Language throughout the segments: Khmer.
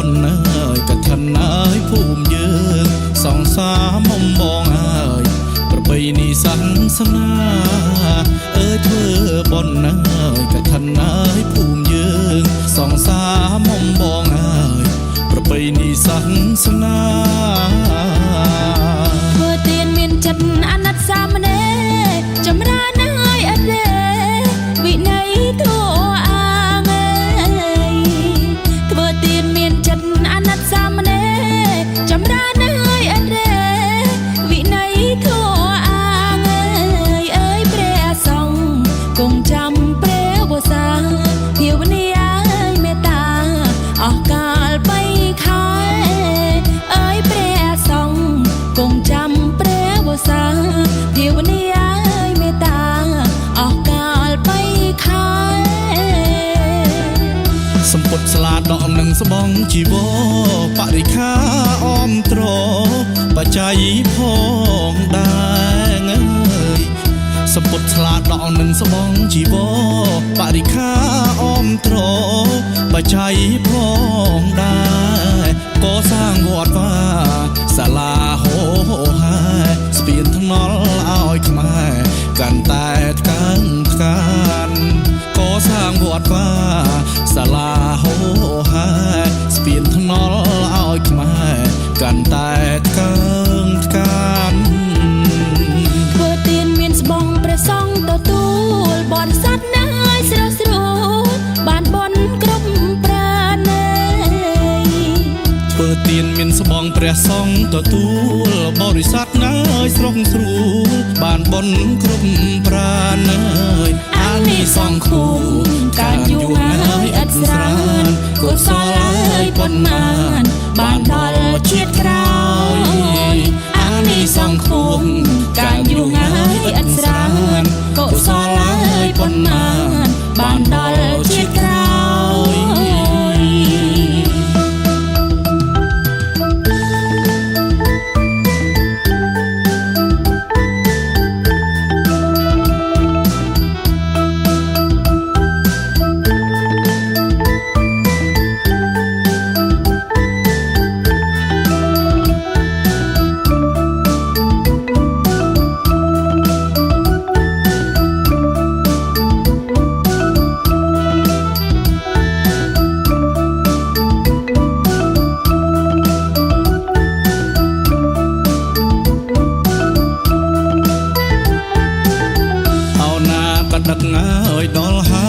นเอ้ยกะทันเอ้ยภูมิยืนสองสามมมองเอ้ยประเพณีศาสนาเอ้ยเธอบนเอ้ยกะทันเอ้ยภูมิยืนสองสามมมองเอ้ยประเพณีศาสนาเพื่อเตียนเมียนจัดอนัตสามเนจำราเนยอเดวินัยตัวอาเงยเพื่อเตียนเมียนจัดอนัตสามเนจำราเนยอเดวินัยตัวอาเงยเอ้ยเปรสองคงจำเปรวสาเพียวนิยายเมตตาออกกาลไปขายเอ้ยเปรสองคงจำเปรวสาเพียวนิยายเมตตาออกกาลไปขายสมปดสลาดดอกหนึ่งสบองจีโวปริคาอ้อมโตรปัจจัยพองได้เงยสมปดสลาดดอกหนึ่งสบองจีโวปริคาอ้อมโตรปัจจัยพองได้ก็สร้างวอดว่าสลาโหหายสเปียนทั้งนอลเอาไอ้ขมายกันแต่กันกันก็สร้างวอดว่าสลาโหหายสเปียนทั้งนอลเอาไอ้ขมายกันแต่กันกันเพื่อเตียนเมียนสบองประสองตัวตูลบอนสัตว์นายสระสรูบ้านบนกรมปราเนยเปิดเตียนเมียนสบองประสองตัวตูลบริษัทนายสรงสรูบ้านบนกรมปราเนยอันนี้สองคู่การอยู่งายอัศรานกุศลเลยปนมานบ้านดอลเชียดกราวอันนี้สองคู่การอยู่งายอัศรานกุศลเลยปนมานบ้านดอลเชียดกราวดักง่ายดอลหา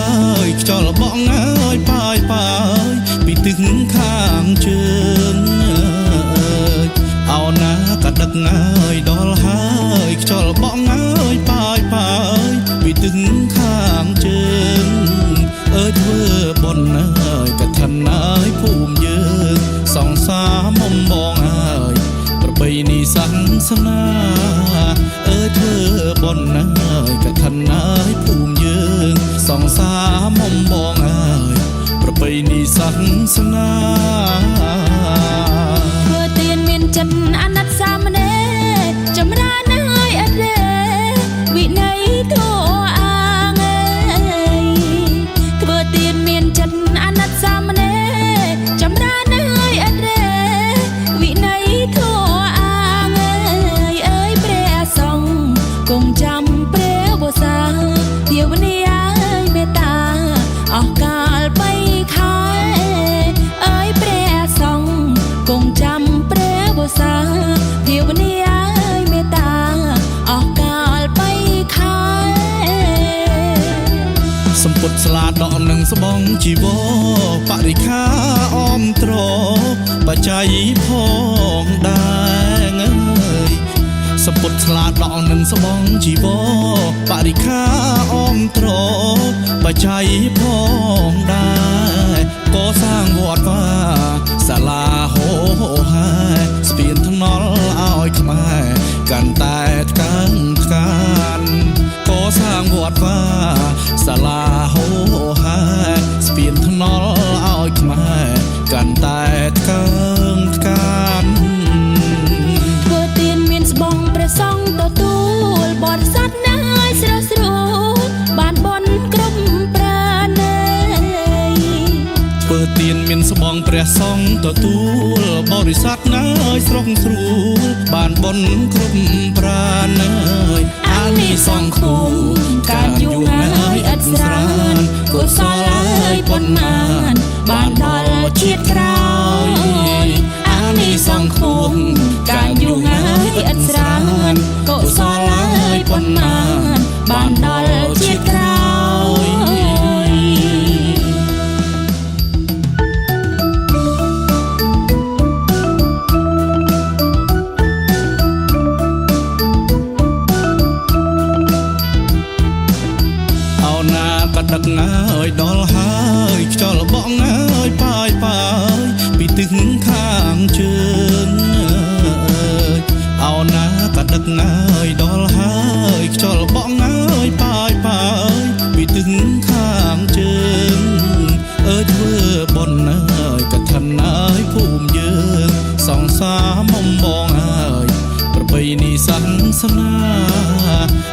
ยจอลบ้องง่ายปายปายปีถึงข้างเชิงเอาหน้ากระดักง่ายดอลหายจอลบ้องง่ายปายปายปีถึงข้างเชิงเอ้ยเธอบนเอ้ยกะทันเอ้ยภูมิยืนสองสามมมองเอ้ยประเพณีศาสนาเอ้ยเธอบนเอ้ยกะทันเอ้ยภูมิยืนสองสามมมองเอ้ยประเพณีศาสนาเพื่อเตียนเมียนจันอนัตสามเนจำราเนยอเดวินัยตัวอาเงยเพื่อเตียนเมียนจันอนัตสามเนจำราเนยอเดวินัยตัวอาเงยเอ้ยเปรสองคงจำเปรวสาเพียวนิยายเมตตาออกกาลไปขายเอ้ยเปรสองคงจำเปรวสาเพียวนิยายเมตตาออกกาลไปขายสมปดสลาดดอกหนึ่งสบองจีโวปริคาอ้อมโตรปัจจัยพองได้เงยสมปดสลาดดอกหนึ่งสบองจีโวปริคาอ้อมโตรปัจจัยพองได้ก็สร้างวอดว่าสลาโหหายสเปียนทั้งนอลเอาไอ้ขมายกันแต่กันกันก็สร้างวอดว่าสลาโหหายสเปียนทั้งนอลเอาไอ้ขมายกันแต่กันกันเพื่อเตียนเมียนสบองประสองตัวตูลบอนสัตว์นายสระสรูบ้านบนกรมปราเนย เปิดเตียนเมียนสบอง ព្រះសង្ឃទទួលបរិស័ទណាយស្រុកស្រួលបានបុណ្យគ្រប់ប្រាណអើយអានិសង្ឃគូការយូរហើយឥតស្រានកុសលហើយប៉ុន្មានបានដល់ជាតិក្រោយអានិសង្ឃគូការយូរហើយឥតស្រានកុសលហើយប៉ុន្មានបានដល់ជាតិក្រោយដឹកហើយដល់ហើយខ្យល់បងហើយប៉ាយពីទិសខាងជើងអោណាក៏ដឹកហើយដល់ហើយខ្យល់បងហើយប៉ាយពីទិសខាងជើងអើយធ្វើបុណ្យហើយកឋិនហើយភូមិយើងសង្សារមុំបងហើយប្របីនេះសាសនា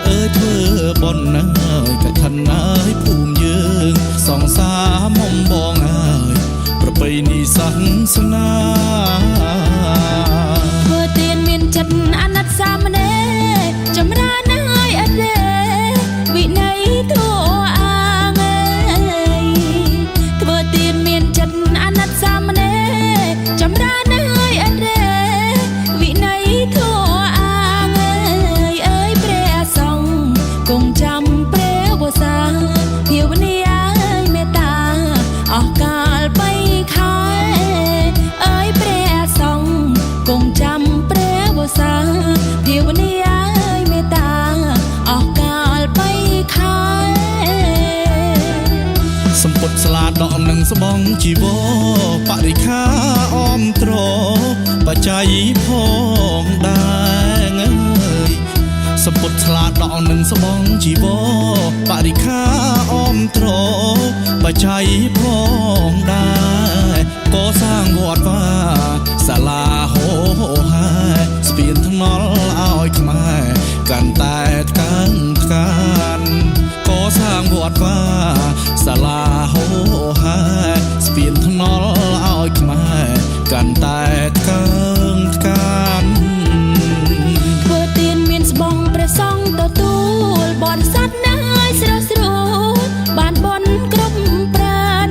អើយធ្វើបុណ្យហើយកឋិនហើយភូមិយើងសង្សារមុំបងហើយប្របីនេះសាសនាធ្វើទានមានចិត្តអាណិតសាមណេរចម្រើនហើយអត់ទេវិន័យធម៌អាងធ្វើទានមានចិត្តអាណិតសាមណេរចម្រើនហើយអត់ទេវិន័យធម៌អាងអើយព្រះសង្ឃគង់ចាំព្រះវស្សាភាវនាមេត្តាអស់កាលបីខែអើយព្រះសង្ឃគង់ចាំព្រះវស្សាភាវនាមេត្តាអស់កាលបីខែសម្ពុតស្លាដកនឹងស្បងជីវរបរិខាអមត្របច្ច័យផងដែរអើយសម្ពុតស្លាដកនឹងស្បងជីវរបរិខាអមត្របច្ច័យផងដែរកសាងវត្តវាសាលាហោហាស្ពានថ្នល់ឲ្យខ្មែរកាន់តែកើនកានកសាងវត្តវាសាលាហោហាស្ពានថ្នល់ឲ្យខ្មែរកាន់តែកើនកានធ្វើទានមានស្បងព្រះសង្ឃទទួលបរិស័ទណាយស្រស់ស្រួលបានបុណ្យគ្រប់ប្រាណ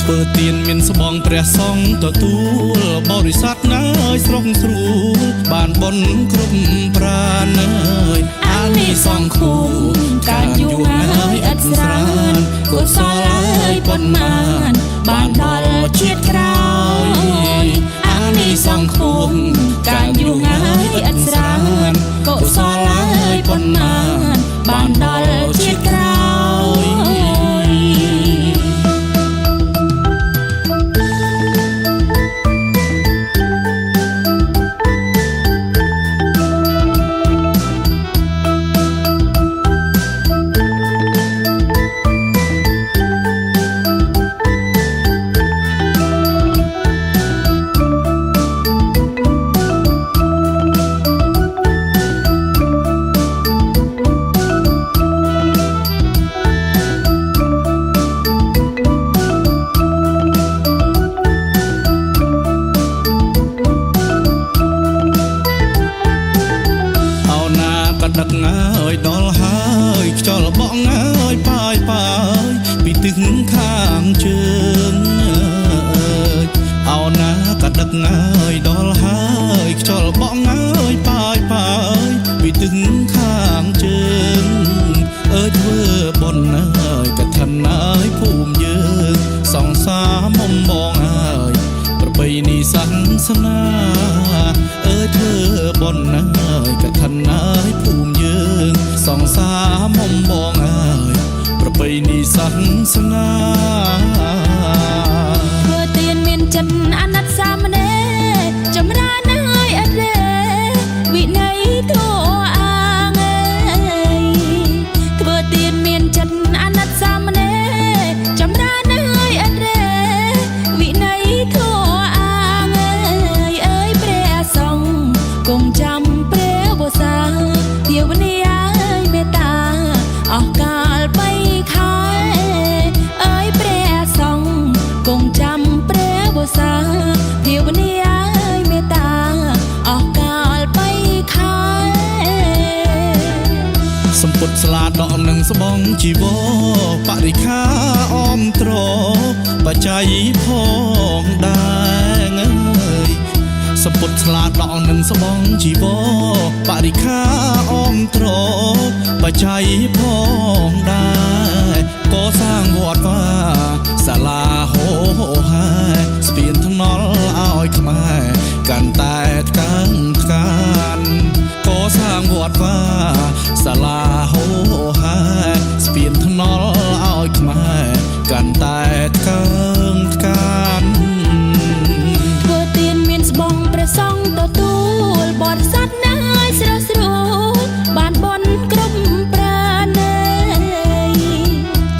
ធ្វើទានមានស្បងព្រះសង្ឃទទួលបរិស័ទណាយស្រុកស្រួលបានបុណ្យគ្រប់ប្រាណអានិសង្ឃគូការយូរហើយឥតស្រានកុសលហើយប៉ុន្មានបានដល់ជាតិក្រោយអានិសង្ឃគូការយូរហើយឥតស្រានកុសលហើយប៉ុន្មានបានដល់ជាតិក្រោយដឹកហើយដល់ហើយខ្យល់បងហើយប៉ាយពីទិសខាងជើងអោណាក៏ដឹកហើយដល់ហើយខ្យល់បងហើយប៉ាយពីទិសខាងជើងអើយធ្វើបុណ្យហើយកឋិនហើយភូមិយើងសង្សារមុំបងហើយប្របីនេះសាសនាអើយធ្វើបុណ្យហើយកឋិនហើយភូមិយើងសង្សារមុំបងហើយប្របីនេះសាសនាធ្វើទានមានចិត្តអាណិតសាមណេរចម្រើនហើយអត់ទេវិន័យធម៌អាងធ្វើទានមានចិត្តអាណិតសាមណេរចម្រើនហើយអត់ទេវិន័យធម៌អាងអើយព្រះសង្ឃគង់ចាំព្រះវស្សាភាវនាមេត្តាអស់កាលបីខែអើយព្រះសង្ឃគង់ ស្បងជីវរបរិខាអមត្របច្ច័យផងដែរអើយសម្ពុតឆ្លាតដកនឹងស្បងជីវរបរិខាអមត្របច្ច័យផងដែរកសាងវត្តវាសាលាហោហាស្ពានថ្នល់ឲ្យខ្មែរកាន់តែកើនកានកសាងវត្តវាសាលាហោហាស្ពានថ្នល់ឲ្យខ្មែរកាន់តែកើនកានធ្វើទានមានស្បងព្រះសង្ឃទទួលបរិស័ទណាយស្រស់ស្រួលបានបនគ្រប់ប្រាណេ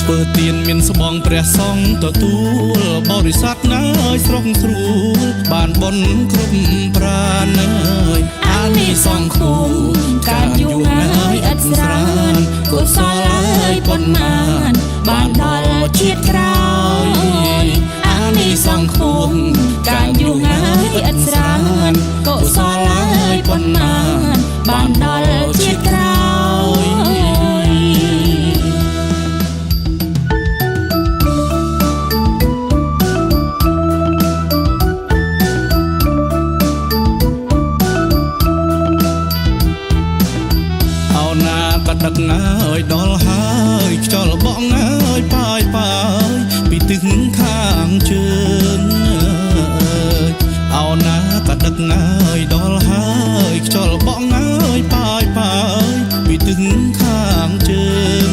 ធ្វើទានមានស្បងព្រះសង្ឃទទួលបរិស័ទណាយស្រស់ស្រួលបានបនគ្រប់ប្រាណេអានិសង្ឃឃុំការយូរងាយឥតស្រានកុសលហើយប៉ុន្មានបានដល់ជាតិក្រោយអានិសង្ឃឃុំការយូរងាយឥតស្រានកុសលហើយប៉ុន្មានបានដល់ជាតិក្រោយដឹកងាយដល់ហើយខ្យល់បក់ងាយប៉ាយពីទិសខាងជើងអោណាក៏ដឹកងាយដល់ហើយខ្យល់បក់ងាយប៉ាយពីទិសខាងជើង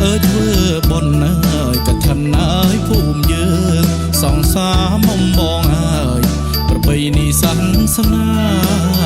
អើយធ្វើបុណ្យហើយកឋិនហើយភូមិយើងសង្សារមុំបងហើយប្របីនេះសាសនា